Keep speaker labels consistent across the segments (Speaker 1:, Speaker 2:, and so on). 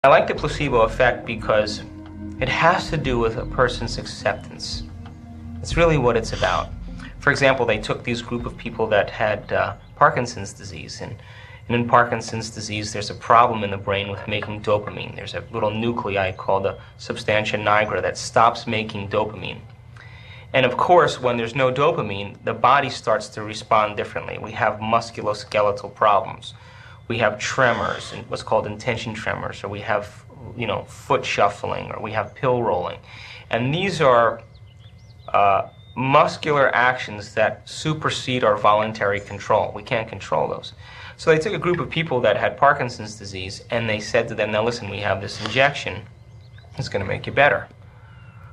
Speaker 1: I like the placebo effect because it has to do with a person's acceptance. It's really what it's about. For example, they took this group of people that had Parkinson's disease, and in Parkinson's disease there's a problem in the brain with making dopamine. There's a little nuclei called a substantia nigra that stops making dopamine. And of course, when there's no dopamine, the body starts to respond differently. We have musculoskeletal problems. We have tremors, and what's called intention tremors, or we have, foot shuffling, or we have pill rolling. And these are muscular actions that supersede our voluntary control. We can't control those. So they took a group of people that had Parkinson's disease, and they said to them, now listen, we have this injection. It's going to make you better.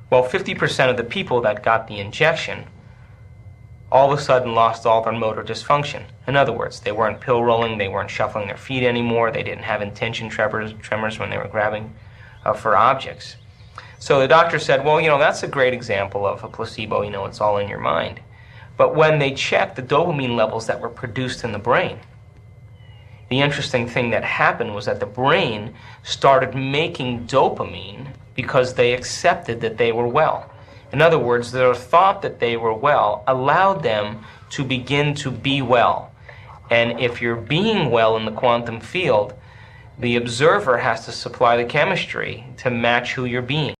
Speaker 1: Well, 50% of the people that got the injection all of a sudden lost all their motor dysfunction. In other words, they weren't pill rolling, they weren't shuffling their feet anymore, they didn't have intention tremors when they were grabbing for objects. So the doctor said, well, that's a great example of a placebo, it's all in your mind. But when they checked the dopamine levels that were produced in the brain, the interesting thing that happened was that the brain started making dopamine because they accepted that they were well. In other words, their thought that they were well allowed them to begin to be well. And if you're being well in the quantum field, the observer has to supply the chemistry to match who you're being.